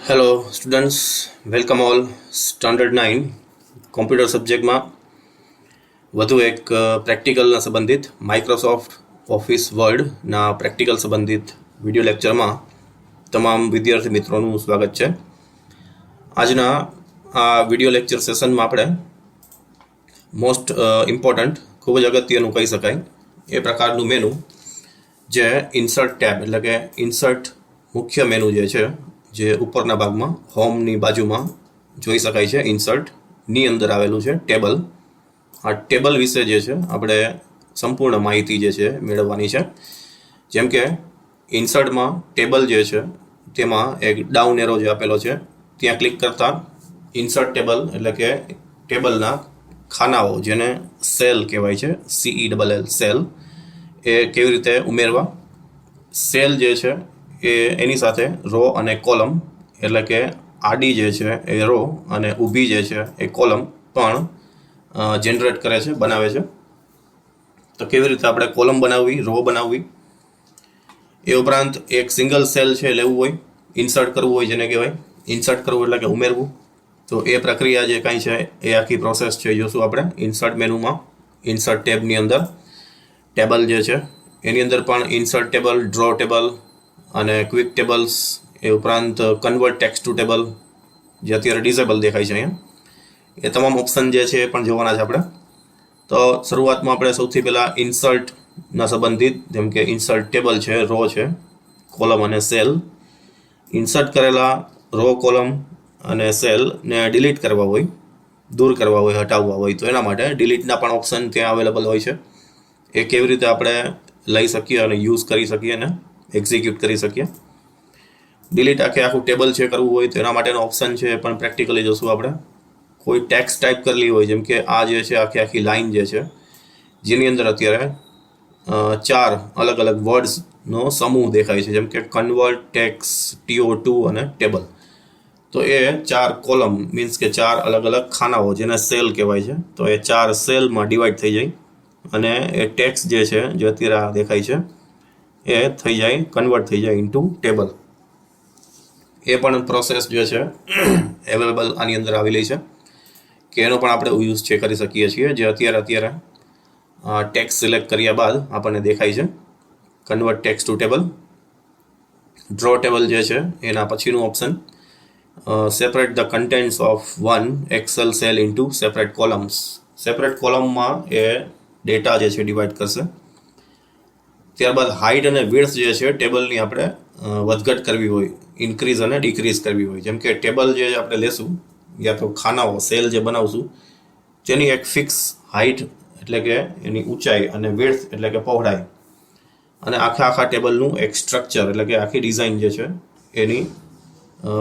Hello students, welcome all. Standard 9 computer સબ્જેક્ટમાં વધુ એક પ્રેક્ટિકલના સંબંધિત માઇક્રોસોફ્ટ ઓફિસ વર્ડના પ્રેક્ટિકલ સંબંધિત વિડીયો લેક્ચરમાં તમામ વિદ્યાર્થી મિત્રોનું સ્વાગત છે. આજના આ વિડીયો લેક્ચર સેશનમાં આપણે મોસ્ટ ઇમ્પોર્ટન્ટ, ખૂબ જ અગત્યનું કહી શકાય એ પ્રકારનું મેનુ, જે ઇન્સર્ટ ટેબ એટલે કે ઇન્સર્ટ મુખ્ય મેનુ જે ઉપરના ભાગમાં હોમની બાજુમાં જોઈ શકાય છે, ઇન્સર્ટની અંદર આવેલું છે ટેબલ. આ ટેબલ વિશે જે છે આપણે સંપૂર્ણ માહિતી જે છે મેળવવાની છે. જેમ કે ઇન્સર્ટમાં ટેબલ જે છે તેમાં એક ડાઉન એરો જે આપેલો છે ત્યાં ક્લિક કરતાં ઇન્સર્ટ ટેબલ એટલે કે ટેબલના ખાનાઓ, જેને સેલ કહેવાય છે, CELL સેલ, એ કેવી રીતે ઉમેરવા. સેલ જે છે એની સાથે રો અને કોલમ એટલે કે આડી જે છે એ રો અને ઊભી જે છે એ કોલમ પણ જનરેટ કરે છે, બનાવે છે. તો કેવી રીતે આપણે કોલમ બનાવવી, રો બનાવવી. એ ઉપરાંત એક સિંગલ સેલ છે લેવું હોય, ઇન્સર્ટ કરવું હોય, જેને કહેવાય ઇન્સર્ટ કરવું એટલે કે ઉમેરવું. તો એ પ્રક્રિયા જે કાંઈ છે એ આખી પ્રોસેસ છે જોશું આપણે ઇન્સર્ટ મેનુમાં. ઇન્સર્ટ ટેબની અંદર ટેબલ જે છે એની અંદર પણ ઇન્સર્ટ ટેબલ, ડ્રો ટેબલ અને ક્વિક ટેબલ્સ, એ ઉપરાંત કન્વર્ટ ટેક્સ્ટ ટુ ટેબલ, જે અત્યારે ડિસેબલ દેખાય છે અહીંયા, એ તમામ ઓપ્શન જે છે એ પણ જોવાના છે આપણે. તો શરૂઆતમાં આપણે સૌથી પહેલાં ઇન્સર્ટના સંબંધિત, જેમ કે ઇન્સર્ટ ટેબલ છે, રો છે, કોલમ અને સેલ. ઇન્સર્ટ કરેલા રો, કોલમ અને સેલને ડિલીટ કરવા હોય, દૂર કરવા હોય, હટાવવા હોય, તો એના માટે ડિલીટના પણ ઓપ્શન ત્યાં અવેલેબલ હોય છે. એ કેવી રીતે આપણે લઈ શકીએ અને યુઝ કરી શકીએ અને એક્ઝિક્યુટ કરી શકીએ. ડિલીટ આખું ટેબલ છે કરવું હોય તો એના માટેનો ઓપ્શન છે, એ પણ પ્રેક્ટિકલી જોશું આપણે. કોઈ ટેક્સ્ટ ટાઈપ કરેલી હોય, જેમ કે આ જે છે આખી લાઈન જે છે, જેની અંદર અત્યારે 4 અલગ અલગ વર્ડ્સનો સમૂહ દેખાય છે, જેમ કે કન્વર્ટ, ટેક્સ્ટ, TO2 અને ટેબલ. તો એ 4 કોલમ મીન્સ કે 4 અલગ અલગ ખાનાઓ, જેને સેલ કહેવાય છે. તો એ 4 સેલમાં ડિવાઈડ થઈ જાય અને એ ટેક્સ્ટ જે છે, જે અત્યારે દેખાય છે, એ થઈ જાય, કન્વર્ટ થઈ જાય ઇન્ટુ ટેબલ. એ પણ પ્રોસેસ જે છે અવેલેબલ આની અંદર આવેલી છે, કે એનો પણ આપણે યુઝ છે કરી શકીએ છીએ, જે અત્યારે ટેક્સ્ટ સિલેક્ટ કર્યા બાદ આપણને દેખાય છે, convert text to table. Draw table જે છે એના પછીનું option, separate the contents of one Excel cell into separate columns. Separate કોલમમાં એ ડેટા જે છે ડિવાઈડ કરશે. ત્યારબાદ હાઇટ અને વિડ્થ જે છે ટેબલની આપણે વધઘટ કરવી હોય, ઇન્ક્રીઝ અને ડિક્રીઝ કરવી હોય. જેમ કે ટેબલ જે આપણે લેશું, યા તો ખાનાઓ, સેલ જે બનાવશું, તેની એક ફિક્સ હાઇટ એટલે કે એની ઊંચાઈ અને વિડ્થ એટલે કે પહોળાઈ, અને આખા ટેબલનું એક સ્ટ્રક્ચર એટલે કે આખી ડિઝાઇન જે છે એની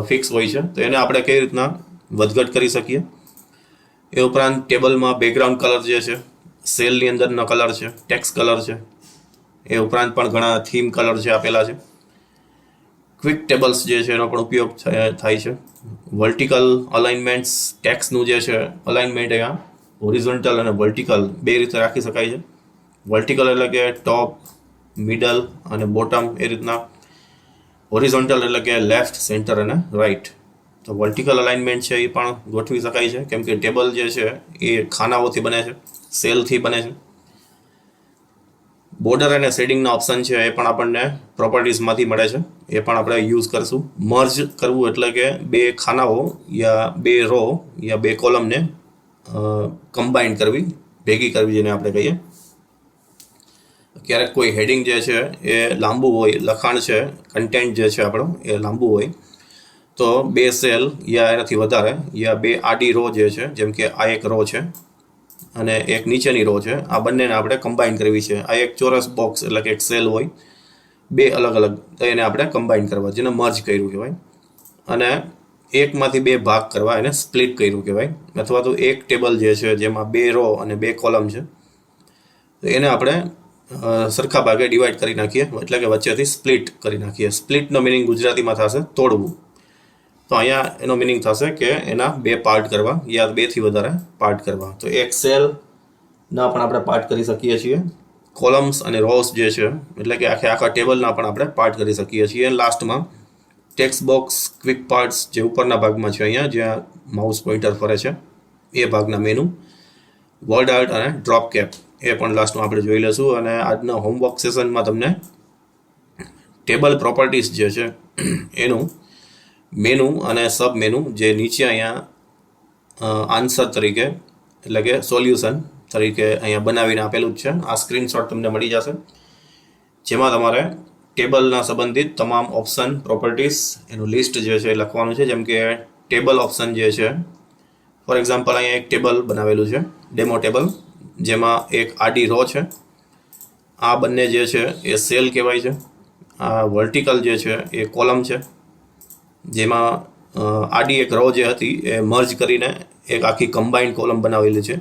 ફિક્સ હોય છે. તો એને આપણે કઈ રીતના વધઘટ કરી શકીએ. એ ઉપરાંત ટેબલમાં બેકગ્રાઉન્ડ કલર જે છે, સેલની અંદરના કલર છે, ટેક્સ્ટ કલર છે. એ ઉપરાંત પણ ઘણા થીમ કલર જે આપેલા છે. ક્વિક ટેબલ્સ જે છે એનો પણ ઉપયોગ થાય છે. વર્ટિકલ અલાઇનમેન્ટ્સ, ટેક્સ્ટનું જે છે અલાઇનમેન્ટ અહીંયા હોરિઝોન્ટલ અને વર્ટિકલ બે રીતે રાખી શકાય છે. વર્ટિકલ એટલે કે ટોપ, મિડલ અને બોટમ, એ રીતના. હોરિઝોન્ટલ એટલે કે લેફ્ટ, સેન્ટર અને રાઇટ. તો વર્ટિકલ અલાઇનમેન્ટ છે એ પણ ગોઠવી શકાય છે, કેમ કે ટેબલ જે છે એ ખાનાઓથી બને છે, સેલથી બને છે. બોર્ડર અને શેડિંગના ઓપ્શન છે એ પણ આપણને પ્રોપર્ટીઝમાંથી મળે છે, એ પણ આપણે યુઝ કરશું. મર્જ કરવું એટલે કે બે ખાનાઓ યા બે રો યા બે કોલમને કમ્બાઈન કરવી, ભેગી કરવી, જેને આપણે કહીએ. ક્યારેક કોઈ હેડિંગ જે છે એ લાંબુ હોય, લખાણ છે, કન્ટેન્ટ જે છે આપણો એ લાંબુ હોય, તો બે સેલ યા એનાથી વધારે યા બે આડી રો જે છે, જેમ કે આ એક રો છે અને એક નીચેની રો છે, આ બંનેને આપણે કમ્બાઈન કરવી છે. આ એક ચોરસ બોક્સ એટલે કે એક સેલ હોય, બે અલગ અલગ, તો એને આપણે કમ્બાઈન કરવા, જેને મર્જ કર્યું કહેવાય. અને એકમાંથી બે ભાગ કરવા, એને સ્પ્લિટ કર્યું કહેવાય. અથવા તો એક ટેબલ જે છે જેમાં બે રો અને બે કોલમ છે, તો એને આપણે સરખા ભાગે ડિવાઈડ કરી નાખીએ, એટલે કે વચ્ચેથી સ્પ્લિટ કરી નાખીએ. સ્પ્લિટનો મિનિંગ ગુજરાતીમાં થશે તોડવું. તો અહીંયા એનો મિનિંગ થશે કે એના બે પાર્ટ કરવા યા બેથી વધારે પાર્ટ કરવા. તો એક સેલના પણ આપણે પાર્ટ કરી શકીએ છીએ. કોલમ્સ અને રોઝ જે છે એટલે કે આખા ટેબલના પણ આપણે પાર્ટ કરી શકીએ છીએ. લાસ્ટમાં ટેક્સ્ટ બોક્સ ક્વિક પાર્ટ્સ જે ઉપરના ભાગમાં છે અહીંયા જ્યાં માઉસ પોઇન્ટર ફરે છે એ ભાગના મેનુ, વર્ડ આર્ટ અને ડ્રોપ કેપ એ પણ લાસ્ટમાં આપણે જોઈ લઈશું. અને આજના હોમવર્ક સેશનમાં તમને ટેબલ પ્રોપર્ટીઝ જે છે એનું મેનુ અને સબ મેનુ જે નીચે અહીંયા આન્સર તરીકે એટલે કે સોલ્યુશન તરીકે અહીંયા બનાવીને આપેલું જ છે. આ સ્ક્રીનશોટ તમને મળી જશે, જેમાં તમારે ટેબલના સંબંધિત તમામ ઓપ્શન પ્રોપર્ટીઝ એનું લિસ્ટ જે છે એ લખવાનું છે. જેમ કે ટેબલ ઓપ્શન જે છે, ફોર એક્ઝામ્પલ અહીંયા એક ટેબલ બનાવેલું છે ડેમો ટેબલ, જેમાં એક આડી રો છે. આ બંને જે છે એ સેલ કહેવાય છે. આ વર્ટિકલ જે છે એ કોલમ છે, જેમાં આડી એક રો જે હતી એ મર્જ કરીને એક આખી કમ્બાઇન્ડ કોલમ બનાવેલી છે.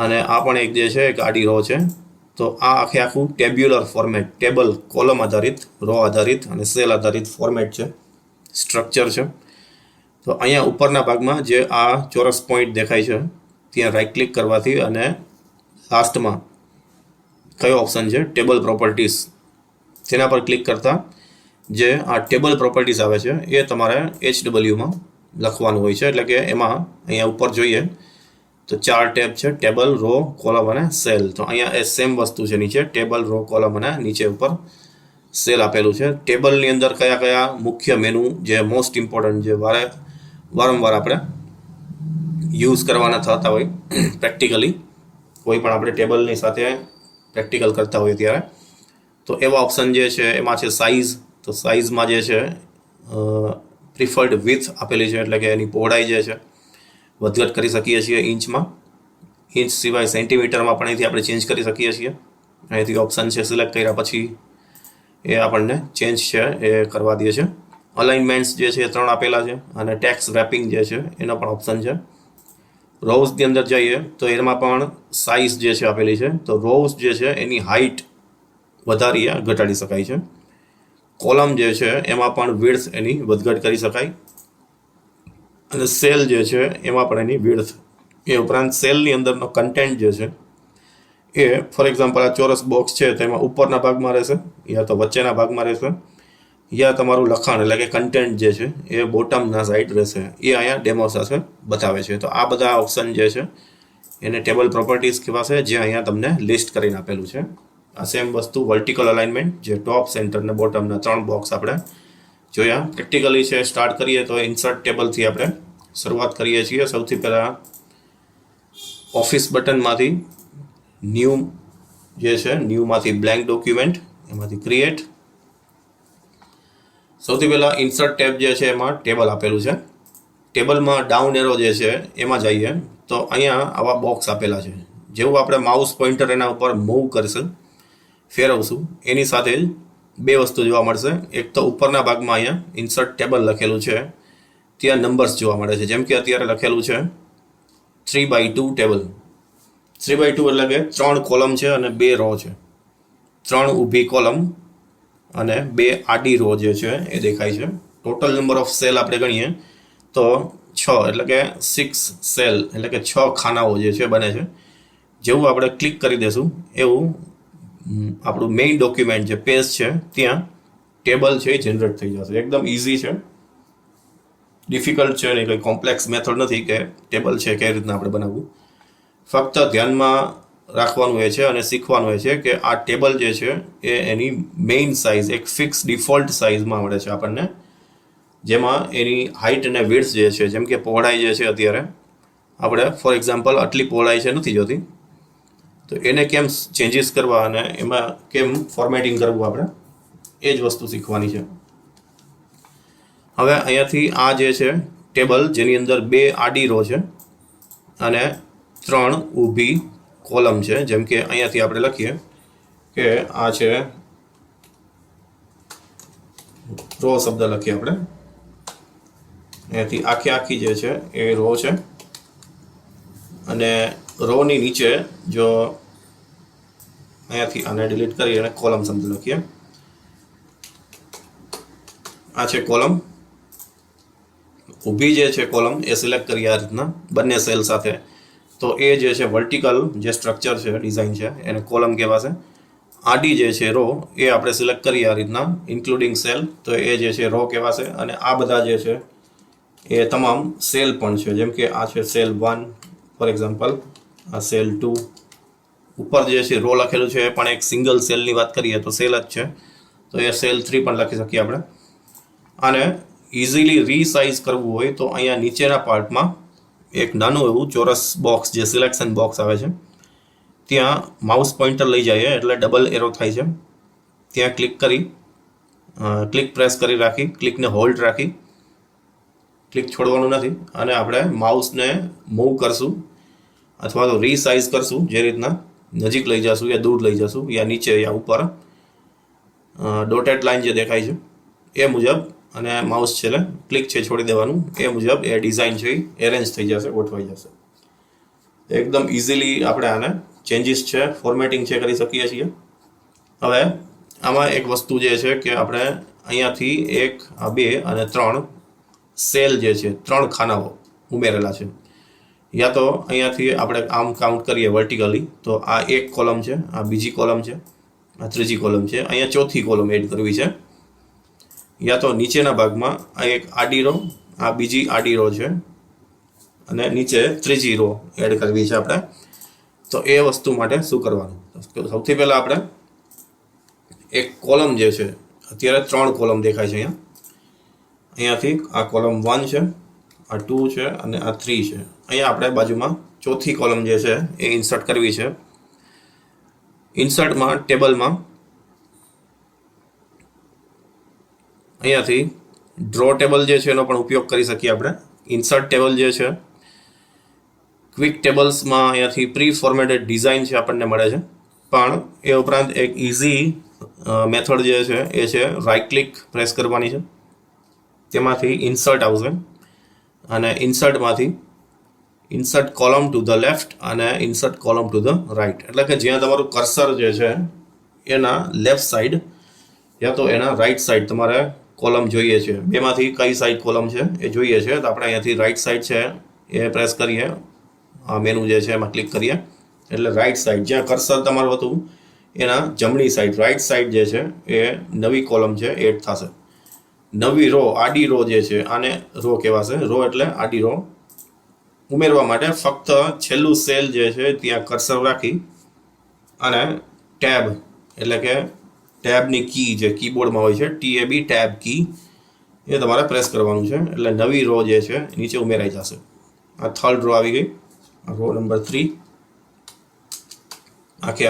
અને આ પણ એક જે છે એક આડી રો છે. તો આ આખું ટેબ્યુલર ફોર્મેટ, ટેબલ કોલમ આધારિત, રો આધારિત અને સેલ આધારિત ફોર્મેટ છે, સ્ટ્રક્ચર છે. તો અહીંયા ઉપરના ભાગમાં જે આ ચોરસ પોઈન્ટ દેખાય છે ત્યાં રાઈટ ક્લિક કરવાથી અને લાસ્ટમાં કયો ઓપ્શન છે ટેબલ પ્રોપર્ટીઝ, તેના પર ક્લિક કરતાં જે આ ટેબલ પ્રોપર્ટીઝ આવે છે એ તમારે HWમાં લખવાનું હોય છે. એટલે કે એમાં અહીંયા ઉપર જોઈએ તો 4 ટેબ છે, ટેબલ, રો, કોલમ અને સેલ. તો અહીંયા એ સેમ વસ્તુ છે, નીચે ટેબલ, રો, કોલમ અને નીચે ઉપર સેલ આપેલું છે. ટેબલની અંદર કયા કયા મુખ્ય મેનુ જે મોસ્ટ ઇમ્પોર્ટન્ટ જે વારંવાર આપણે યુઝ કરવાના થતા હોય પ્રેક્ટિકલી, કોઈ પણ આપણે ટેબલની સાથે પ્રેક્ટિકલ કરતા હોઈએ ત્યારે, તો એવા ઓપ્શન જે છે એમાં છે સાઇઝ. તો સાઇઝમાં જે છે પ્રિફર્ડ વિથ આપેલી છે, એટલે કે એની પહોળાઈ જે છે વધઘટ કરી શકીએ છીએ ઇંચમાં. ઇંચ સિવાય સેન્ટીમીટરમાં પણ અહીંથી આપણે ચેન્જ કરી શકીએ છીએ. અહીંથી ઓપ્શન છે સિલેક્ટ કર્યા પછી એ આપણને ચેન્જ છે એ કરવા દે છે. અલાઇનમેન્ટ્સ જે છે એ 3 આપેલા છે અને ટેક્સ્ટ રેપિંગ જે છે એનો પણ ઓપ્શન છે. રોઝની અંદર જઈએ તો એમાં પણ સાઇઝ જે છે આપેલી છે. તો રોઝ જે છે એની હાઇટ વધારી ઘટાડી શકાય છે. કોલમ જે છે એમાં પણ વિડ્થ એની વધઘટ કરી શકાય અને સેલ જે છે એમાં પણ એની વિડ્થ. એ ઉપરાંત સેલની અંદરનો કન્ટેન્ટ જે છે એ ફોર એક્ઝામ્પલ આ ચોરસ બોક્સ છે તેમાં ઉપરના ભાગમાં રહેશે, યા તો વચ્ચેના ભાગમાં રહેશે, યા તમારું લખાણ એટલે કે કન્ટેન્ટ જે છે એ બોટમના સાઈડ રહેશે. એ અહીંયા ડેમો સાથે બતાવે છે. તો આ બધા ઓપ્શન જે છે એને ટેબલ પ્રોપર્ટીઝ કહેવાશે, જે અહીંયા તમને લિસ્ટ કરીને આપેલું છે. આ સેમ વસ્તુ વર્ટિકલ અલાઇનમેન્ટ જે ટોપ, સેન્ટર ને બોટમના 3 બોક્સ આપણે જોયા. પ્રેક્ટિકલી છે સ્ટાર્ટ કરીએ તો ઇન્સર્ટ ટેબલથી આપણે શરૂઆત કરીએ છીએ. સૌથી પહેલાં ઓફિસ બટનમાંથી ન્યૂ જે છે, ન્યૂમાંથી બ્લેન્ક ડોક્યુમેન્ટ, એમાંથી ક્રિએટ. સૌથી પહેલાં ઇન્સર્ટ ટેબ જે છે એમાં ટેબલ આપેલું છે. ટેબલમાં ડાઉન એરો જે છે એમાં જઈએ તો અહીંયા આવા બોક્સ આપેલા છે. જેવું આપણે માઉસ પોઇન્ટર એના ઉપર મૂવ કરશું, ફેરવશું, એની સાથે જ 2 વસ્તુ જોવા મળશે. એક તો ઉપરના ભાગમાં અહીંયા ઇન્સર્ટ ટેબલ લખેલું છે, ત્યાં નંબર્સ જોવા મળે છે. જેમ કે અત્યારે લખેલું છે 3x2 ટેબલ. 3x2 એટલે કે 3 કોલમ છે અને 2 રો છે. 3 ઊભી કોલમ અને 2 આડી રો જે છે એ દેખાય છે. ટોટલ નંબર ઓફ સેલ આપણે ગણીએ તો 6 એટલે કે 6 સેલ એટલે કે 6 ખાનાઓ જે છે બને છે. જેવું આપણે ક્લિક કરી દેશું એવું આપણું મેઇન ડોક્યુમેન્ટ જે પેજ છે ત્યાં ટેબલ છે એ જનરેટ થઈ જશે. એકદમ ઇઝી છે, ડિફિકલ્ટ છે નહીં, કંઈ કોમ્પ્લેક્સ મેથડ નથી કે ટેબલ છે કઈ રીતના આપણે બનાવવું. ફક્ત ધ્યાનમાં રાખવાનું હોય છે અને શીખવાનું હોય છે કે આ ટેબલ જે છે એ એની મેઇન સાઇઝ એક ફિક્સ ડિફોલ્ટ સાઇઝમાં મળે છે આપણને, જેમાં એની હાઇટ અને વિડ્થ જે છે, જેમ કે પહોળાઈ જે છે અત્યારે આપણે ફોર એક્ઝામ્પલ આટલી પહોળાઈ છે નથી જોતી, તો એને કેમ ચેન્જીસ કરવા અને એમાં કેમ ફોર્મેટિંગ કરવું આપણે એ જ વસ્તુ શીખવાની છે. હવે અહીંયાથી આ જે છે ટેબલ જેની અંદર 2 આડી રો છે અને 3 ઊભી કોલમ છે. જેમ કે અહીંયાથી આપણે લખીએ કે આ છે રો શબ્દ લખીએ આપણે, અહીંયાથી આખી જે છે એ રો છે અને રોની નીચે જો અહીંયાથી આને ડિલીટ કરી અને કોલમ શબ્દ લખીએ. આ છે કોલમ, ઊભી જે છે કોલમ એ સિલેક્ટ કરી આ રીતના બંને સેલ સાથે, તો એ જે છે વર્ટિકલ જે સ્ટ્રક્ચર છે, ડિઝાઇન છે એને કોલમ કહેવાશે. આડી જે છે રો એ આપણે સિલેક્ટ કરીએ આ રીતના ઇન્ક્લુડિંગ સેલ, તો એ જે છે રો કહેવાશે. અને આ બધા જે છે એ તમામ સેલ પણ છે, જેમ કે આ છે સેલ 1 ફોર એક્ઝામ્પલ, આ સેલ 2. ઉપર જે છે રો લખેલું છે એ પણ એક સિંગલ સેલની વાત કરીએ તો સેલ જ છે, તો એ સેલ 3 પણ લખી શકીએ આપણે. અને ઇઝીલી રીસાઇઝ કરવું હોય તો અહીંયા નીચેના પાર્ટમાં એક નાનું એવું ચોરસ બોક્સ જે સિલેક્શન બોક્સ આવે છે, ત્યાં માઉસ પોઇન્ટર લઈ જઈએ એટલે ડબલ એરો થાય છે, ત્યાં ક્લિક કરી ક્લિક પ્રેસ કરી રાખી, ક્લિકને હોલ્ડ રાખી, ક્લિક છોડવાનું નથી, અને આપણે માઉસને મૂવ કરશું અથવા તો રીસાઇઝ કરશું, જે રીતના નજીક લઈ જશું યા દૂર લઈ જશું યા નીચે યા ઉપર, ડોટેડ લાઇન જે દેખાય છે એ મુજબ, અને માઉસ છેલ્લે ક્લિક છે છોડી દેવાનું, એ મુજબ એ ડિઝાઇન છે એ એરેન્જ થઈ જશે, ગોઠવાઈ જશે. એકદમ ઇઝીલી આપણે આને ચેન્જીસ છે, ફોર્મેટિંગ છે કરી શકીએ છીએ. હવે આમાં એક વસ્તુ જે છે કે આપણે અહીંયાથી 1, 2 અને 3 સેલ જે છે, 3 ખાનાઓ ઉમેરેલા છે. યા તો અહીંયાથી આપણે આમ કાઉન્ટ કરીએ વર્ટિકલી તો આ એક કોલમ છે, આ બીજી કોલમ છે, આ ત્રીજી કોલમ છે, અહીંયા ચોથી કોલમ એડ કરવી છે. યા તો નીચેના ભાગમાં આ એક આડી રો, આ બીજી આડી રો છે, અને નીચે ત્રીજી રો એડ કરવી છે આપણે. તો એ વસ્તુ માટે શું કરવાનું? સૌથી પહેલાં આપણે એક કોલમ જે છે, અત્યારે 3 કોલમ દેખાય છે અહીંયાથી આ કોલમ 1 છે, આ 2 છે અને આ 3 છે. અહીંયા આપણે બાજુમાં ચોથી કોલમ જે છે એ ઇન્સર્ટ કરવી છે. ઇન્સર્ટમાં ટેબલમાં અહીંયાથી ડ્રો ટેબલ જે છે એનો પણ ઉપયોગ કરી શકીએ આપણે. ઇન્સર્ટ ટેબલ જે છે, ક્વિક ટેબલ્સમાં અહીંયાથી પ્રી ફોર્મેટેડ ડિઝાઇન છે આપણને મળે છે, પણ એ ઉપરાંત એક ઇઝી મેથડ જે છે એ છે રાઇટ ક્લિક પ્રેસ કરવાની છે, તેમાંથી ઇન્સર્ટ આવશે, અને ઇન્સર્ટમાંથી insert column to the left અને insert column to the right, એટલે કે જ્યાં તમારું કર્સર જે છે એના લેફ્ટ સાઈડ યા તો એના રાઇટ સાઈડ તમારે કોલમ જોઈએ છે. બેમાંથી કઈ સાઈડ કોલમ છે એ જોઈએ છે, તો આપણે અહીંયાથી રાઇટ સાઈડ છે એ પ્રેસ કરીએ, આ મેનુ જે છે એમાં ક્લિક કરીએ એટલે રાઇટ સાઈડ જ્યાં કર્સર તમારું હતું એના જમણી સાઈડ રાઇટ સાઈડ જે છે એ નવી કોલમ છે એડ થશે. નવી રો, આડી રો જે છે, આને રો કહેવાશે. રો એટલે આડી રો. ઉમેરવા માટે ફક્ત છેલ્લું સેલ જે છે ત્યાં કર્સર રાખી અને ટેબ એટલે કે ટેબની કી જે કીબોર્ડમાં હોય છે, TAB ટેબ કી, એ તમારે પ્રેસ કરવાનું છે એટલે નવી રો જે છે નીચે ઉમેરાઈ જશે. આ થર્ડ રો આવી ગઈ, રો નંબર 3 આખી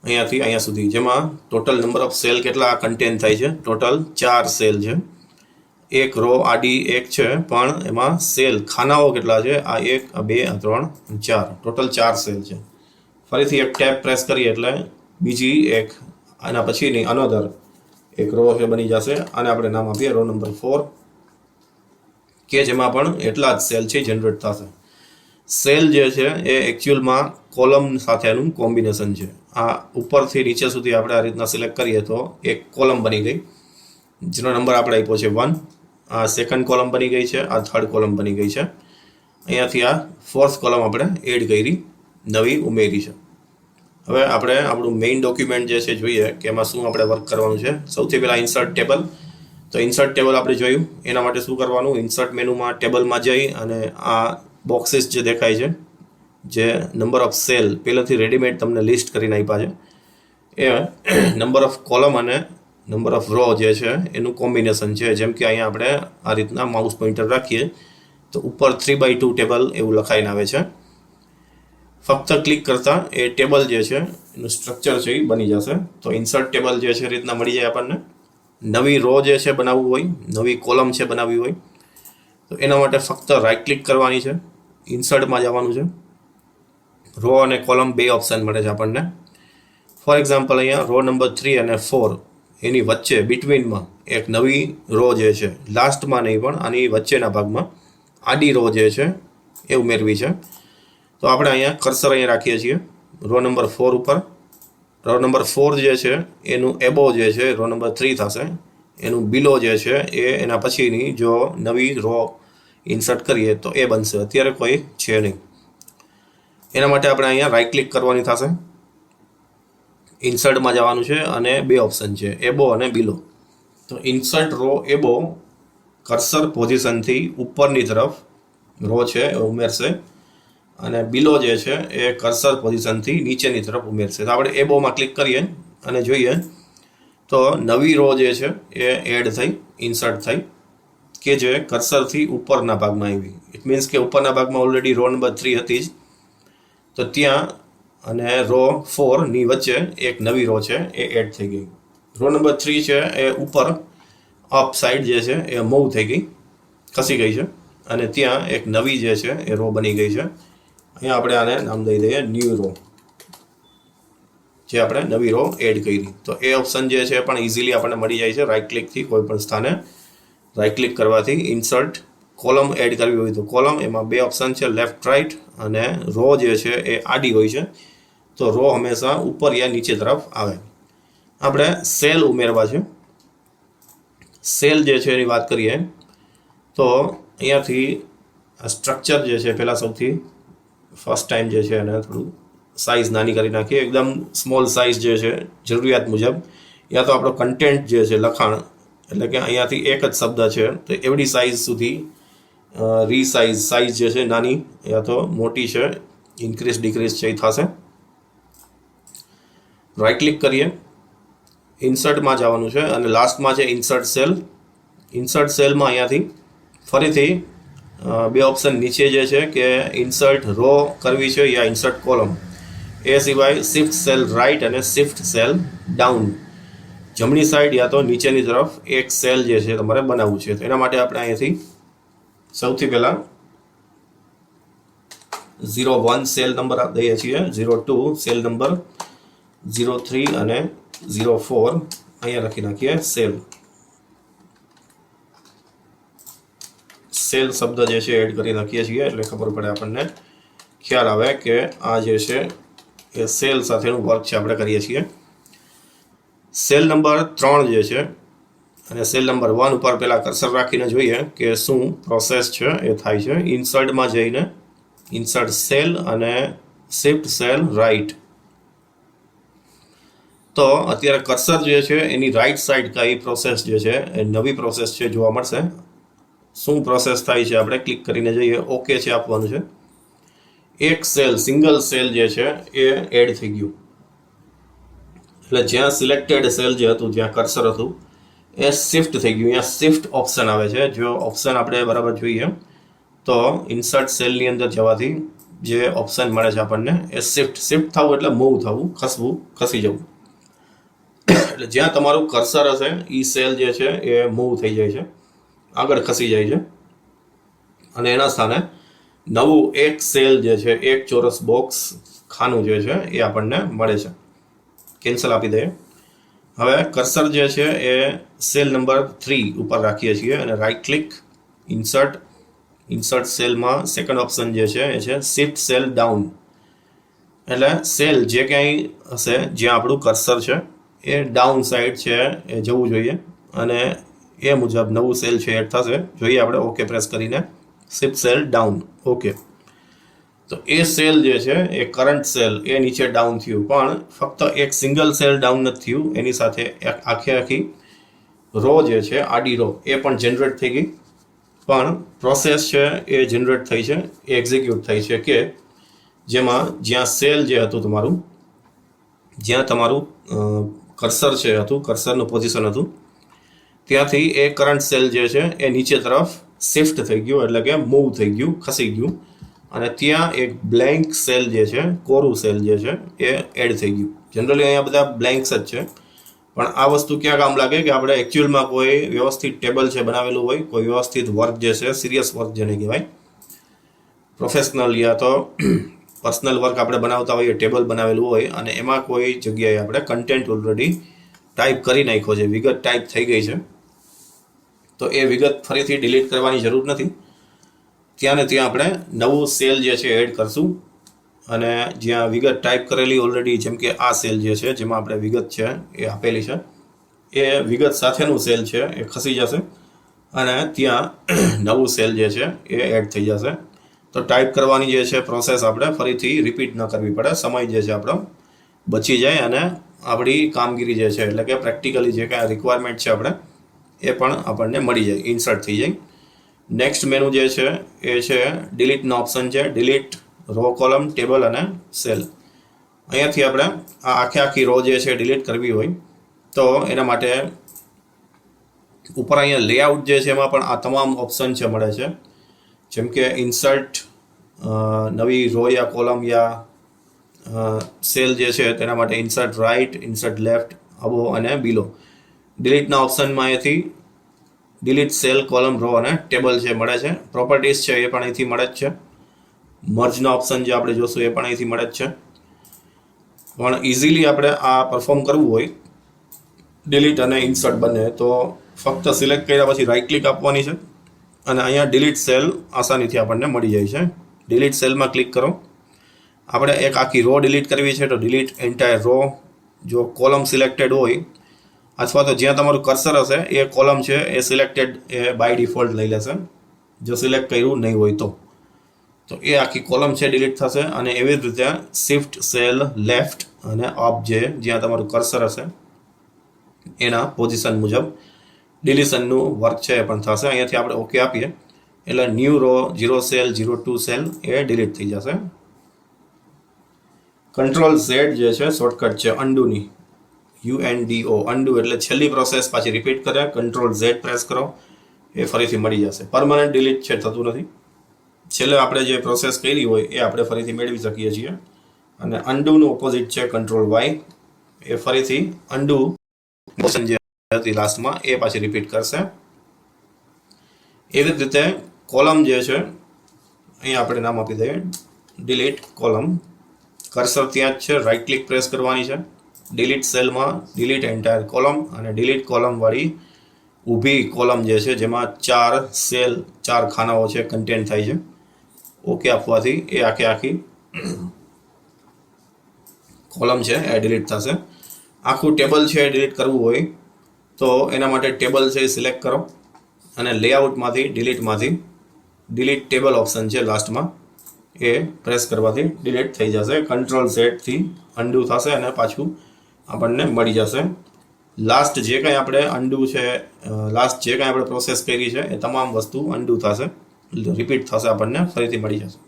અહીંયાથી અહીંયા સુધી, જેમાં ટોટલ નંબર ઓફ સેલ કેટલા કન્ટેન થાય છે? ટોટલ 4 સેલ છે. એક રો આડી એક છે, પણ એમાં સેલ ખાનાઓ કેટલા છે? આ 1, આ 2, આ 3, 4, ટોટલ 4 સેલ છે. ફરીથી એક ટેબ પ્રેસ કરીએ એટલે બીજી એક આના પછીની અનધર એક રો છે બની જશે, અને આપણે નામ આપીએ રો નંબર 4, કે જેમાં પણ એટલા જ સેલ છે જનરેટ થશે. સેલ જે છે એ એકચ્યુઅલમાં કોલમ સાથેનું કોમ્બિનેશન છે. આ ઉપરથી નીચે સુધી આપણે આ રીતના સિલેક્ટ કરીએ તો એક કોલમ બની ગઈ, જેનો નંબર આપણે આપ્યો છે 1. આ સેકન્ડ કોલમ બની ગઈ છે, આ થર્ડ કોલમ બની ગઈ છે. અહીંયાથી આ ફોર્થ કોલમ આપણે એડ કરી, નવી ઉમેરી છે. હવે આપણે આપણું મેઇન ડોક્યુમેન્ટ જે છે જોઈએ કે એમાં શું આપણે વર્ક કરવાનું છે. સૌથી પહેલાં ઇન્સર્ટ ટેબલ. તો ઇન્સર્ટ ટેબલ આપણે જોયું, એના માટે શું કરવાનું? ઇન્સર્ટ મેનુમાં ટેબલમાં જઈ અને આ બોક્સીસ જે દેખાય છે, જે નંબર ઓફ સેલ પહેલાંથી રેડીમેડ તમને લિસ્ટ કરીને આપ્યા છે, એ નંબર ઓફ કોલમ અને નંબર ઓફ રો જે છે એનું કોમ્બિનેશન છે. જેમ કે અહીંયા આપણે આ રીતના માઉસ પોઇન્ટર રાખીએ તો ઉપર 3x2 ટેબલ એવું લખાઈને આવે છે. ફક્ત ક્લિક કરતાં એ ટેબલ જે છે એનું સ્ટ્રક્ચર છે એ બની જશે. તો ઇન્સર્ટ ટેબલ જે છે એ રીતના મળી જાય આપણને. નવી રો જે છે બનાવવું હોય, નવી કોલમ છે બનાવવી હોય, તો એના માટે ફક્ત રાઇટ ક્લિક કરવાની છે, ઇન્સર્ટમાં જવાનું છે. રો અને કોલમ 2 ઓપ્શન મળે છે આપણને. ફોર એક્ઝામ્પલ અહીંયા રો નંબર 3 અને 4 એની વચ્ચે બિટવીનમાં એક નવી રો જે છે, લાસ્ટમાં નહીં પણ આની વચ્ચેના ભાગમાં આડી રો જે છે એ ઉમેરવી છે. તો આપણે અહીંયા કર્સર અહીંયા રાખીએ છીએ રો નંબર 4 ઉપર. રો નંબર 4 જે છે એનું એબો જે છે રો નંબર 3 થશે, એનું બિલો જે છે એ એના પછીની જો નવી રો ઇન્સર્ટ કરીએ તો એ બનશે. અત્યારે કોઈ છે નહીં, એના માટે આપણે અહીંયા રાઇટ ક્લિક કરવાની થશે. ઇન્સર્ટમાં જવાનું છે અને બે ઓપ્શન છે, એબો અને બિલો. તો ઇન્સર્ટ રો એબો કર્સર પોઝિશનથી ઉપરની તરફ રો છે એ ઉમેરશે અને બિલો જે છે એ કર્સર પોઝિશનથી નીચેની તરફ ઉમેરશે. તો આપણે એબોમાં ક્લિક કરીએ અને જોઈએ તો નવી રો જે છે એ એડ થઈ, ઇન્સર્ટ થઈ, કે જે કર્સરથી ઉપરના ભાગમાં આવી. ઇટ મીન્સ કે ઉપરના ભાગમાં ઓલરેડી રો નંબર 3 હતી જ, તો ત્યાં અને રો 4ની વચ્ચે એક નવી રો છે એ એડ થઈ ગઈ. રો નંબર 3 છે એ ઉપર અપ સાઈડ જે છે એ મૂવ થઈ ગઈ, ખસી ગઈ છે અને ત્યાં એક નવી જે છે એ રો બની ગઈ છે. અહીંયા આપણે આને નામ દઈ દઈએ ન્યૂ રો, જે આપણે નવી રો એડ કરી. તો એ ઓપ્શન જે છે પણ ઇઝીલી આપણને મળી જાય છે રાઈટ ક્લિકથી. કોઈ પણ સ્થાને રાઈટ ક્લિક કરવાથી ઇન્સર્ટ કોલમ એડ કરવી હોય તો કોલમ, એમાં બે ઓપ્શન છે લેફ્ટ રાઈટ, અને રો જે છે એ આડી હોય છે તો રો હંમેશા ઉપર યા નીચે તરફ આવે. આપણે સેલ ઉમેરવા છે. સેલ જે છે એની વાત કરીએ તો અહીંયાથી સ્ટ્રક્ચર જે છે પહેલાં સૌથી ફર્સ્ટ ટાઈમ જે છે એને થોડું સાઇઝ નાની કરી નાખીએ, એકદમ સ્મોલ સાઇઝ જે છે જરૂરિયાત મુજબ, યા તો આપણો કન્ટેન્ટ જે છે લખાણ, એટલે કે અહીંયાથી એક જ શબ્દ છે તો એવડી સાઇઝ સુધી સાઇઝ જે છે નાની યા તો મોટી છે, ઇન્ક્રીઝ ડિક્રીઝ છે એ થશે. રાઈટ ક્લિક કરીએ, ઇન્સર્ટમાં જવાનું છે અને લાસ્ટમાં છે ઇન્સર્ટ સેલ. ઇન્સર્ટ સેલમાં અહીંયાથી ફરીથી બે ઓપ્શન નીચે જે છે કે ઇન્સર્ટ રો કરવી છે યા ઇન્સર્ટ કોલમ, એ સિવાય શિફ્ટ સેલ રાઈટ અને શિફ્ટ સેલ ડાઉન, જમણી સાઈડ યા તો નીચેની તરફ એક સેલ જે છે તમારે બનાવવું છે. તો એના માટે આપણે અહીંયાથી સૌથી પહેલાં 01 સેલ નંબર દઈએ છીએ, 02 સેલ નંબર, 03 અને 04 અહીંયા લખી નાખીએ સેલ. સેલ શબ્દ જે છે એડ કરી નાખીએ છીએ એટલે ખબર પડે આપણને, ખ્યાલ આવે કે આ જે છે એ સેલ સાથેનું વર્ક છે આપણે કરીએ છીએ. સેલ નંબર 3 જે છે અને સેલ નંબર 1 ઉપર પહેલાં કર્સર રાખીને જોઈએ કે શું પ્રોસેસ છે એ થાય છે. ઇન્સર્ટમાં જઈને ઇન્સર્ટ સેલ અને શિફ્ટ સેલ રાઈટ. તો અત્યારે કર્સર જે છે એની રાઈટ સાઈડ કઈ પ્રોસેસ જે છે એ નવી પ્રોસેસ છે જોવા મળશે. શું પ્રોસેસ થાય છે આપણે ક્લિક કરીને જોઈએ, ઓકે છે આપવાનું છે. એક સેલ, સિંગલ સેલ જે છે એ એડ થઈ ગયું, એટલે જ્યાં સિલેક્ટેડ સેલ જે હતું જ્યાં કર્સર હતું એ શિફ્ટ થઈ ગયું. અહીંયા શિફ્ટ ઓપ્શન આવે છે, જો ઓપ્શન આપણે બરાબર જોઈએ તો ઇન્સર્ટ સેલની અંદર જવાથી જે ઓપ્શન મળે છે આપણને એ શિફ્ટ થવું એટલે મૂવ થવું, ખસવું, ખસી જવું. એટલે જ્યાં તમારું કર્સર હશે એ સેલ જે છે એ મૂવ થઈ જાય છે, આગળ ખસી જાય છે અને એના સ્થાને નવું એક સેલ જે છે, એક ચોરસ બોક્સ ખાનું જે છે એ આપણને મળે છે. કેન્સલ આપી દઈએ. હવે કર્સર જે છે એ સેલ નંબર 3 ઉપર રાખીએ છીએ અને રાઈટ ક્લિક, ઇન્સર્ટ સેલમાં સેકન્ડ ઓપ્શન જે છે એ છે શિફ્ટ સેલ ડાઉન. એટલે સેલ જે ક્યાંય હશે જ્યાં આપણું કર્સર છે એ ડાઉન સાઈડ છે એ જવું જોઈએ અને એ મુજબ નવું સેલ છે એડ થશે. જોઈએ આપણે ઓકે પ્રેસ કરીને, શિફ્ટ સેલ ડાઉન, ઓકે. તો એ સેલ જે છે એ કરંટ સેલ એ નીચે ડાઉન થયું, પણ ફક્ત એક સિંગલ સેલ ડાઉન નથી થયું, એની સાથે આખી રો જે છે આડી રો એ પણ જનરેટ થઈ ગઈ. પણ પ્રોસેસ છે એ જનરેટ થઈ છે, એ એક્ઝિક્યુટ થઈ છે કે જેમાં જ્યાં સેલ જે હતું તમારું, જ્યાં તમારું કર્સર છે હતું, કર્સરનું પોઝિશન હતું, ત્યાંથી એ કરંટ સેલ જે છે એ નીચે તરફ શિફ્ટ થઈ ગયું, એટલે કે મૂવ થઈ ગયું, ખસી ગયું અને ત્યાં એક બ્લેન્ક સેલ જે છે, કોરું સેલ જે છે એ એડ થઈ ગયું. જનરલી અહીંયા બધા બ્લેન્ક્સ જ છે, પણ આ વસ્તુ ક્યાં કામ લાગે કે આપણે એકચ્યુઅલમાં કોઈ વ્યવસ્થિત ટેબલ છે બનાવેલું હોય, કોઈ વ્યવસ્થિત વર્ક જે છે, સિરિયસ વર્ક જેને કહેવાય, પ્રોફેશનલ યા તો પર્સનલ વર્ક આપણે બનાવતા હોઈએ, ટેબલ બનાવેલું હોય અને એમાં કોઈ જગ્યાએ આપણે કન્ટેન્ટ ઓલરેડી ટાઈપ કરી નાખ્યો છે, વિગત ટાઈપ થઈ ગઈ છે, તો એ વિગત ફરીથી ડિલીટ કરવાની જરૂર નથી. ત્યાં ને ત્યાં આપણે નવું સેલ જે છે એડ કરશું અને જ્યાં વિગત ટાઈપ કરેલી ઓલરેડી, જેમ કે આ સેલ જે છે જેમાં આપણે વિગત છે એ આપેલી છે, એ વિગત સાથેનું સેલ છે એ ખસી જશે અને ત્યાં નવું સેલ જે છે એ એડ થઈ જશે. તો ટાઈપ કરવાની જે છે પ્રોસેસ આપણે ફરીથી રિપીટ ન કરવી પડે, સમય જે છે આપણો બચી જાય અને આપણી કામગીરી જે છે એટલે કે પ્રેક્ટિકલી જે કાંઈ રિક્વાયરમેન્ટ છે આપણે એ પણ આપણને મળી જાય, ઇન્સર્ટ થઈ જાય. નેક્સ્ટ મેનુ જે છે એ છે ડિલીટનો ઓપ્શન છે. ડિલીટ રો, કોલમ, ટેબલ અને સેલ. અહીંયાથી આપણે આ આખી રો જે છે ડિલીટ કરવી હોય તો એના માટે ઉપર અહીંયા લેઆઉટ જે છે એમાં પણ આ તમામ ઓપ્શન છે મળે છે. જેમ કે ઇન્સર્ટ, નવી રો યા કોલમ યા સેલ જે છે તેના માટે ઇન્સર્ટ રાઇટ, ઇન્સર્ટ લેફ્ટ, અબો અને બિલો. ડિલીટના ઓપ્શનમાં અહીંથી ડિલીટ સેલ, કોલમ, રો અને ટેબલ છે મળે છે. પ્રોપર્ટીઝ છે એ પણ અહીંથી મળે જ છે. મર્જના ઓપ્શન જે આપણે જોશું એ પણ અહીંથી મળે જ છે. પણ ઇઝીલી આપણે આ પરફોર્મ કરવું હોય ડિલીટ અને ઇન્સર્ટ બંને, તો ફક્ત સિલેક્ટ કર્યા પછી રાઇટ ક્લિક આપવાની છે અને અહીંયા ડિલીટ સેલ આસાનીથી આપણને મળી જાય છે. ડિલીટ સેલમાં ક્લિક કરો. આપણે એક આખી રો ડિલીટ કરવી છે તો ડિલીટ એન્ટાયર રો. જો કોલમ સિલેક્ટેડ હોય અથવા તો જ્યાં તમારું કર્સર હશે એ કોલમ છે એ સિલેક્ટેડ એ બાય ડિફોલ્ટ લઈ લેશે, જો સિલેક્ટ કર્યું નહીં હોય તો એ આખી કોલમ છે ડિલીટ થશે. અને એવી જ રીતે શિફ્ટ સેલ લેફ્ટ અને અપ જે જ્યાં તમારું કર્સર હશે એના પોઝિશન મુજબ ડિલીશનનું વર્ક છે એ પણ થશે. અહીંયાથી આપણે ઓકે આપીએ એટલે ન્યૂ રો 0 સેલ 02 સેલ એ ડિલીટ થઈ જશે. કંટ્રોલ ઝેડ જે છે શોર્ટકટ છે અન્ડુની, UNDO, અન્ડુ એટલે છેલ્લી પ્રોસેસ પાછી રિપીટ કરે. કંટ્રોલ ઝેડ પ્રેસ કરો એ ફરીથી મળી જશે. પરમનન્ટ ડિલીટ છે થતું નથી. છેલ્લે આપણે જે પ્રોસેસ કરી હોય એ આપણે ફરીથી મેળવી શકીએ છીએ. અને અન્ડુનું ઓપોઝિટ છે કંટ્રોલ Y, એ ફરીથી અન્ડુ મોશન જે હતી લાસ્ટમાં એ પાછી રિપીટ કરશે. એવી જ રીતે કોલમ જે છે અહીંયા આપણે નામ આપી દઈએ ડિલીટ કોલમ. કર્સર ત્યાં જ છે, રાઇટ ક્લિક પ્રેસ કરવાની છે. ડિલીટ સેલમાં ડિલીટ એન્ટાયર કોલમ અને ડિલીટ કોલમવાળી ઊભી કોલમ જે છે જેમાં 4 સેલ 4 ખાનાઓ છે કન્ટેન થાય છે. ઓકે આપવાથી એ આખી કોલમ છે એ ડિલીટ થશે. આખું ટેબલ છે એ ડિલીટ કરવું હોય તો એના માટે ટેબલ છે એ સિલેક્ટ કરો અને લેઆઉટમાંથી ડિલીટ ટેબલ ઓપ્શન છે લાસ્ટમાં એ પ્રેસ કરવાથી ડિલીટ થઈ જશે. કંટ્રોલ ઝેડથી અન્ડુ થશે અને પાછું આપણને મળી જશે. લાસ્ટ જે કાંઈ આપણે અન્ડુ છે, લાસ્ટ જે કાંઈ આપણે પ્રોસેસ કરી છે એ તમામ વસ્તુ અન્ડુ થશે, રિપીટ થશે, આપણને ફરીથી મળી જશે.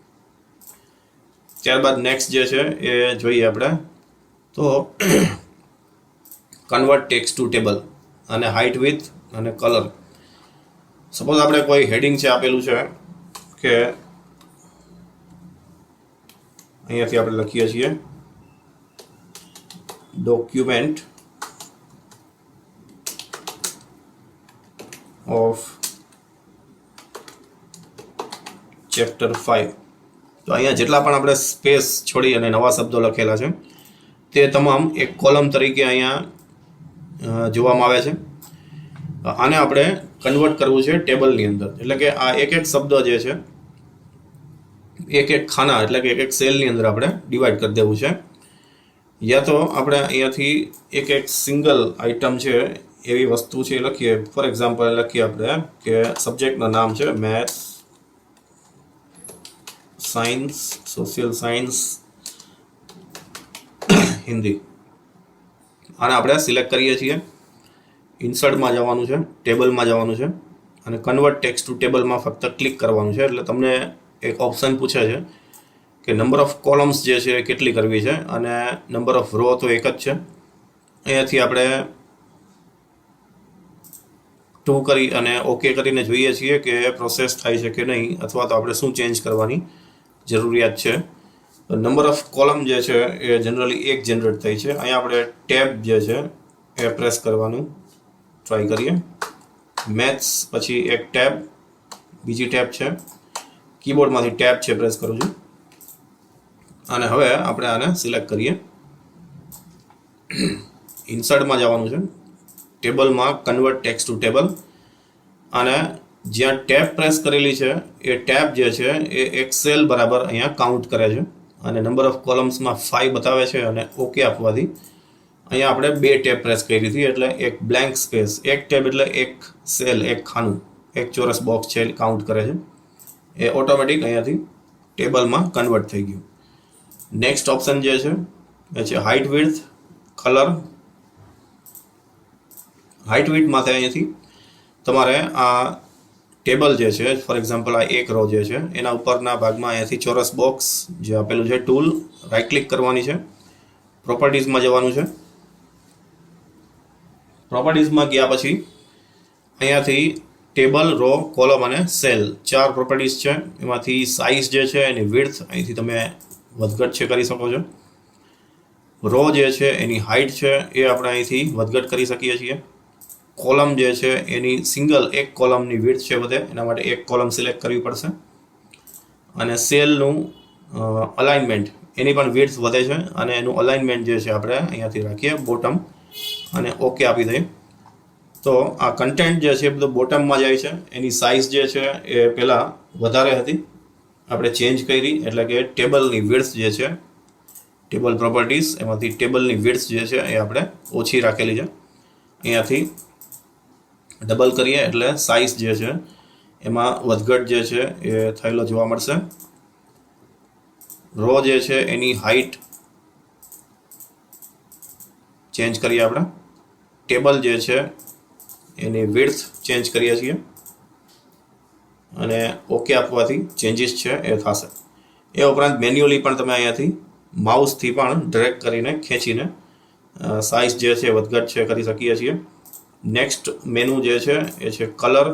ત્યારબાદ નેક્સ્ટ જે છે એ જોઈએ આપણે તો કન્વર્ટ ટેક્સ્ટ ટુ ટેબલ અને હાઇટ વિથ અને કલર. સપોઝ આપણે કોઈ હેડિંગ છે આપેલું છે કે અહીંયાથી આપણે લખીએ છીએ ડોક્યુમેન્ટ ઓફ ચેપ્ટર 5. તો અહીંયા જેટલા પણ આપણે સ્પેસ છોડી અને નવા શબ્દો લખેલા છે તે તમામ એક કોલમ તરીકે અહીંયા જોવામાં આવે છે. આને આપણે કન્વર્ટ કરવું છે ટેબલની અંદર. એટલે કે આ એક શબ્દ જે છે એક ખાના એટલે કે એક સેલની અંદર આપણે ડિવાઈડ કરી દેવું છે. યા તો આપણે અહીંયાથી એક સિંગલ આઇટમ છે એવી વસ્તુ છે લખીએ. ફોર એક્ઝામ્પલ લખીએ આપણે કે સબ્જેક્ટનું નામ છે maths, science, social science, Hindi. આને આપણે સિલેક્ટ કરીએ છીએ. ઇન્સર્ટમાં જવાનું છે, ટેબલમાં જવાનું છે અને કન્વર્ટ ટેક્સ્ટ ટુ ટેબલમાં ફક્ત ક્લિક કરવાનું છે. એટલે તમને એક ઓપ્શન પૂછે છે કે નંબર ઓફ કોલમ્સ જે છે કેટલી કરવી છે અને નંબર ઓફ રો તો એક જ છે. અહીંયાથી આપણે 2 કરી અને ઓકે કરીને જોઈએ છીએ કે પ્રોસેસ થાય છે કે નહીં અથવા તો આપણે શું ચેન્જ કરવાની જરૂરિયાત છે. નંબર ઓફ કોલમ જે છે એ જનરલી 1 જનરેટ થઈ છે. અહીંયા આપણે ટેબ જે છે એ પ્રેસ કરવાનું ટ્રાય કરીએ. મેથ્સ પછી એક ટેબ, બીજી ટેબ છે, કીબોર્ડમાંથી ટેબ છે પ્રેસ કરું છું અને હવે આપણે આને સિલેક્ટ કરીએ. ઇન્સર્ટમાં જવાનું છે, ટેબલમાં કન્વર્ટ ટેક્સ્ટ ટુ ટેબલ અને જ્યાં ટેબ પ્રેસ કરેલી છે એ ટેબ જે છે એ એક સેલ બરાબર અહીંયા કાઉન્ટ કરે છે અને નંબર ઓફ કોલમ્સમાં 5 બતાવે છે. અને ઓકે આપવાથી અહીંયા આપણે 2 ટેબ પ્રેસ કરી હતી એટલે એક બ્લેન્ક સ્પેસ, એક ટેબ એટલે એક સેલ, એક ખાનું, એક ચોરસ બોક્સ છે કાઉન્ટ કરે છે. એ ઓટોમેટિક અહીંયાથી ટેબલમાં કન્વર્ટ થઈ ગયું. નેક્સ્ટ ઓપ્શન જે છે એ છે height width colour height width માટે અહીંયાથી તમારે આ ટેબલ જે છે, ફોર એક્ઝામ્પલ આ એક રો જે છે એના ઉપરના ભાગમાં અહીંયાથી ચોરસ બોક્સ જે આપેલું છે ટૂલ રાઇટ ક્લિક કરવાની છે, પ્રોપર્ટીઝમાં જવાનું છે. પ્રોપર્ટીઝમાં ગયા પછી અહીંયાથી ટેબલ, રો, કોલમ અને સેલ 4 પ્રોપર્ટીઝ છે. એમાંથી સાઇઝ જે છે એની વિડ્થ અહીંથી તમે વધઘટ છે કરી શકો છો. રો જે છે એની હાઇટ છે એ આપણે અહીંથી વધઘટ કરી શકીએ છીએ. કોલમ જે છે એની સિંગલ એક કોલમની વિડ્થ છે વધે, એના માટે એક કોલમ સિલેક્ટ કરવી પડશે. અને સેલનું અલાઇનમેન્ટ એની પણ વિડ્થ વધે છે અને એનું અલાઇનમેન્ટ જે છે આપણે અહીંયાથી રાખીએ બોટમ અને ઓકે આપી દઈએ. તો આ કન્ટેન્ટ જે છે બધું બોટમમાં જાય છે. એની સાઇઝ જે છે એ પહેલાં વધારે હતી, આપણે ચેન્જ કરી, એટલે કે ટેબલની વિડ્થ જે છે, ટેબલ પ્રોપર્ટીઝ એમાંથી ટેબલની વિડ્થ જે છે એ આપણે ઓછી રાખેલી છે. અહીંયાથી ડબલ કરીએ એટલે સાઇઝ જે છે એમાં વધઘટ જે છે એ થયેલો જોવા મળશે. રો જે છે એની હાઇટ ચેન્જ કરીએ આપણે. ટેબલ જે છે એની વિડ્થ ચેન્જ કરીએ છીએ અને ઓકે આપવાથી ચેન્જીસ છે એ થશે. એ ઉપરાંત મેન્યુઅલી પણ તમે અહીંયાથી માઉસથી પણ ડ્રેગ કરીને ખેંચીને સાઇઝ જે છે વધઘટ છે કરી શકીએ છીએ. નેક્સ્ટ મેનુ જે છે એ છે colour,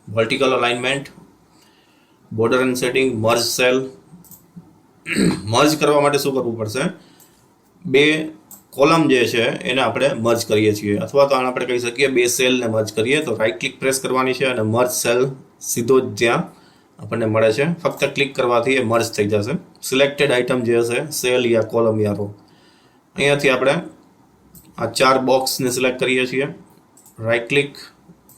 vertical alignment, border and setting, merge cell. Merge કરવા માટે શું કરવું પડશે? 2 કોલમ જે છે એને આપણે મર્જ કરીએ છીએ, અથવા તો આને આપણે કહી શકીએ 2 સેલને મર્જ કરીએ. તો રાઇટ ક્લિક પ્રેસ કરવાની છે અને મર્જ સેલ સીધો જ ત્યાં આપણને મળે છે. ફક્ત ક્લિક કરવાથી એ મર્જ થઈ જશે. સિલેક્ટેડ આઇટમ જે હશે, સેલ યા કોલમ યા રો, અહીંયાથી આપણે આ 4 બોક્સને સિલેક્ટ કરીએ છીએ. રાઇટ ક્લિક,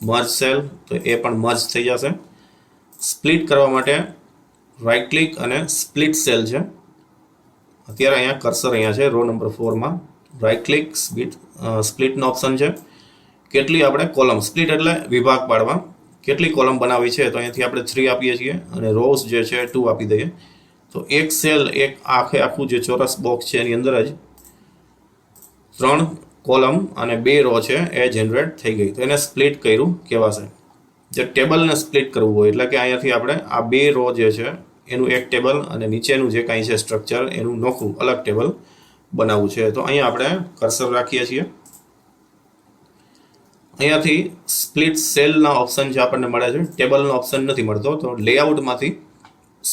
મર્જ સેલ, તો એ પણ મર્જ થઈ જશે. સ્પ્લિટ કરવા માટે રાઇટ ક્લિક અને સ્પ્લિટ સેલ છે. અત્યારે અહીંયા કર્સર અહીંયા છે રો નંબર 4માં. રાઇટ ક્લિક, સ્પ્લિટનો ઓપ્શન છે. કેટલી આપણે કોલમ, સ્પ્લિટ એટલે વિભાગ પાડવા, કેટલી કોલમ બનાવી છે તો અહીંયાથી આપણે 3 આપીએ છીએ અને રોઝ જે છે 2 આપી દઈએ. તો એક સેલ, એક આખું જે ચોરસ બોક્સ છે એની અંદર જ 3 કોલમ અને 2 રો છે એ જનરેટ થઈ ગઈ. તો એને સ્પ્લિટ કર્યું કહેવાશે. જે ટેબલને સ્પ્લિટ કરવું હોય એટલે કે અહીંયાથી આપણે આ 2 રો જે છે એનું એક ટેબલ અને નીચેનું જે કાંઈ છે સ્ટ્રક્ચર એનું નોખું અલગ ટેબલ બનાવવું છે. તો અહીંયા આપણે કર્સર રાખીએ છીએ. અહીંયાથી સ્પ્લિટ સેલના ઓપ્શન જે આપણને મળે છે, ટેબલનો ઓપ્શન નથી મળતો. તો લેઆઉટમાંથી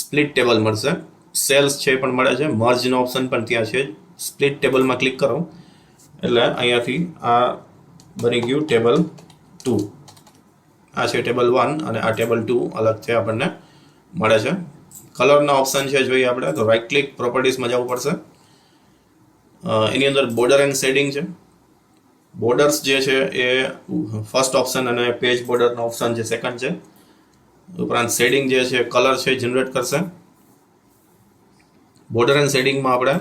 સ્પ્લિટ ટેબલ મળશે. સેલ્સ છે પણ મળે છે. મર્જનો ઓપ્શન પણ ત્યાં છે. સ્પ્લિટ ટેબલમાં ક્લિક કરો એટલે અહીંયાથી આ બની ગયું ટેબલ 2. આ છે ટેબલ 1 અને આ ટેબલ 2 અલગથી આપણને મળે છે. કલરના ઓપ્શન છે જોઈએ આપણે તો રાઇટ ક્લિક, પ્રોપર્ટીઝમાં જવું પડશે. એની અંદર બોર્ડર એન્ડ શેડિંગ છે. બોર્ડર્સ જે છે એ ફર્સ્ટ ઓપ્શન અને પેજ બોર્ડરનો ઓપ્શન જે સેકન્ડ છે. ઉપરાંત શેડિંગ જે છે કલર છે જનરેટ કરશે. બોર્ડર એન્ડ શેડિંગમાં આપણે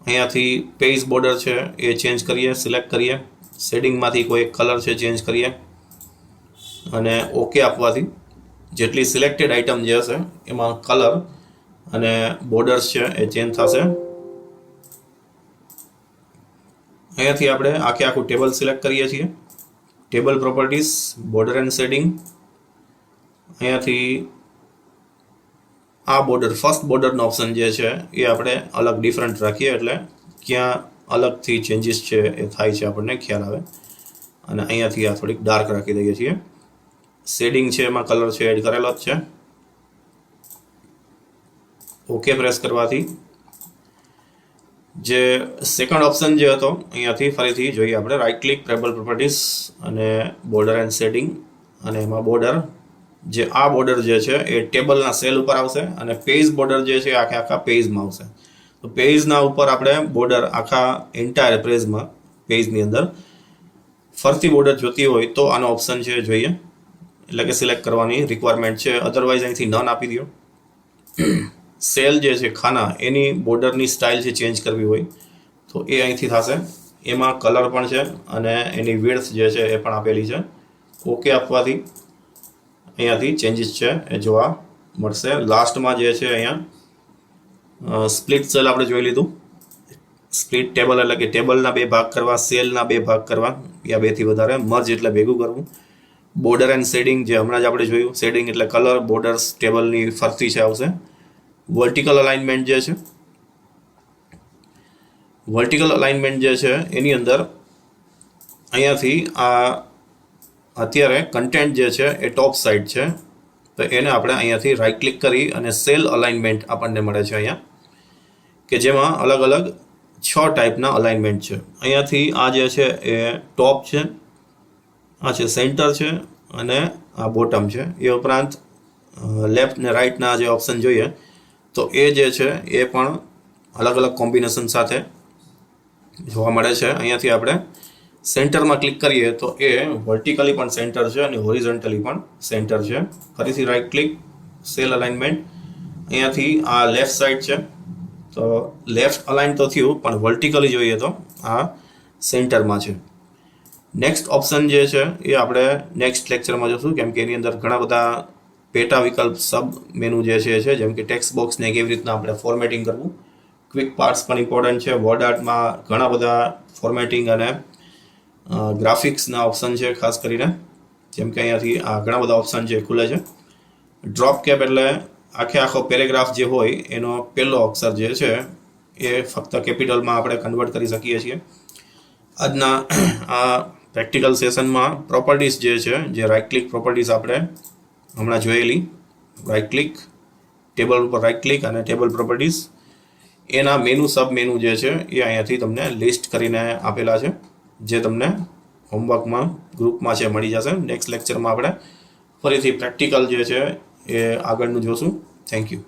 અહીંયાથી પેજ બોર્ડર છે એ ચેન્જ કરીએ, સિલેક્ટ કરીએ. શેડિંગમાંથી કોઈ એક કલર છે ચેન્જ કરીએ અને ઓકે આપવાથી જેટલી સિલેક્ટેડ આઇટમ જે હશે એમાં કલર અને બોર્ડર્સ છે એ ચેન્જ થશે. અહીંયાથી આપણે આખું ટેબલ સિલેક્ટ કરીએ છીએ. Table properties, border and shading. અહીંયાથી આ બોર્ડર, ફર્સ્ટ બોર્ડરનો ઓપ્શન જે છે એ આપણે અલગ ડિફરન્ટ રાખીએ એટલે ક્યાં અલગથી ચેન્જીસ છે એ થાય છે આપણને ખ્યાલ આવે. અને અહીંયાથી આ થોડીક ડાર્ક રાખી દઈએ છીએ. શેડિંગ છે એમાં કલર છે એડ કરેલો જ છે. ઓકે પ્રેસ કરવાથી જે સેકન્ડ ઓપ્શન જે હતો અહીંયાથી ફરીથી જોઈએ આપણે. રાઇટ ક્લિક, ટેબલ પ્રોપર્ટીઝ અને બોર્ડર એન્ડ શેડિંગ. અને એમાં બોર્ડર, જે આ બોર્ડર જે છે એ ટેબલના સેલ ઉપર આવશે અને પેજ બોર્ડર જે છે આખા પેજમાં આવશે. તો પેજના ઉપર આપણે બોર્ડર આખા એન્ટાયર પેજની અંદર ફરતી બોર્ડર જોતી હોય તો આનો ઓપ્શન છે જોઈએ, એટલે કે સિલેક્ટ કરવાની રિક્વાયરમેન્ટ છે. અધરવાઇઝ અહીંથી નન આપી દો. સેલ જે છે ખાના, એની બોર્ડરની સ્ટાઇલ છે ચેન્જ કરવી હોય તો એ અહીંથી થશે. એમાં કલર પણ છે અને એની વિડ્થ જે છે એ પણ આપેલી છે. ઓકે આપવાથી અહીંયાથી ચેન્જીસ છે એ જોવા મળશે. લાસ્ટમાં જે છે અહીંયા સ્પ્લિટ સેલ આપણે જોઈ લીધું. સ્પ્લિટ ટેબલ એટલે કે ટેબલના બે ભાગ કરવા, સેલના બે ભાગ કરવા, યા બેથી વધારે. મર્જ એટલે ભેગું કરવું. બોર્ડર એન્ડ શેડિંગ જે હમણાં જ આપણે જોયું, શેડિંગ એટલે કલર, બોર્ડર્સ ટેબલની ફરતી છે આવશે. વર્ટિકલ અલાઇનમેન્ટ જે છે, વર્ટિકલ અલાઇનમેન્ટ જે છે એની અંદર અહીંયાથી આ અત્યારે કન્ટેન્ટ જે છે એ ટોપ સાઈડ છે, તો એને આપણે અહીંયાથી રાઈટ ક્લિક કરી અને સેલ અલાઇનમેન્ટ આપણને મળે છે અહીંયા, કે જેમાં અલગ અલગ 6 ટાઈપના અલાઇનમેન્ટ છે. અહીંયાથી આ જે છે એ ટોપ છે, આ છે સેન્ટર છે, અને આ બોટમ છે. એ ઉપરાંત લેફ્ટ ને રાઈટના જે ઓપ્શન જોઈએ તો એ જે છે એ પણ અલગ અલગ કોમ્બિનેશન સાથે જોવા મળે છે. અહીંયાથી આપણે સેન્ટરમાં ક્લિક કરીએ તો એ વર્ટિકલી પણ સેન્ટર છે અને હોરિઝોન્ટલી પણ સેન્ટર છે. ફરીથી રાઈટ ક્લિક, સેલ અલાઇનમેન્ટ. અહીંયાથી આ લેફ્ટ સાઈડ છે, તો લેફ્ટ અલાઇન તો થયું, પણ વર્ટિકલી જોઈએ તો આ સેન્ટરમાં છે. નેક્સ્ટ ઓપ્શન જે છે એ આપણે નેક્સ્ટ લેક્ચરમાં જોશું, કેમ કે એની અંદર ઘણા બધા પેટા વિકલ્પ સબ મેનુ જે છે, જેમ કે ટેક્સ્ટ બોક્સને કેવી રીતના આપણે ફોર્મેટિંગ કરવું. ક્વિક પાર્ટ્સ પણ ઇમ્પોર્ટન્ટ છે. વર્ડ આર્ટમાં ઘણા બધા ફોર્મેટિંગ અને ગ્રાફિક્સના ઓપ્શન છે ખાસ કરીને, જેમ કે અહીંયાથી આ ઘણા બધા ઓપ્શન છે ખુલે છે. ડ્રોપ કેપ એટલે આખો પેરેગ્રાફ જે હોય એનો પહેલો અક્ષર જે છે એ ફક્ત કેપિટલમાં આપણે કન્વર્ટ કરી શકીએ છીએ. આજના આ પ્રેક્ટિકલ સેશનમાં પ્રોપર્ટીઝ જે છે, જે રાઈટ ક્લિક પ્રોપર્ટીઝ આપણે હમણાં જોયેલી, રાઈટ ક્લિક, ટેબલ ઉપર રાઈટ ક્લિક અને ટેબલ પ્રોપર્ટીઝ, એના મેનુ સબ મેનુ જે છે એ અહીંયાથી તમને લિસ્ટ કરીને આપેલા છે, જે તમને હોમવર્કમાં ગ્રુપમાં છે મળી જશે. નેક્સ્ટ લેક્ચરમાં આપણે ફરીથી પ્રેક્ટિકલ જે છે એ આગળનું જોશું. Thank you.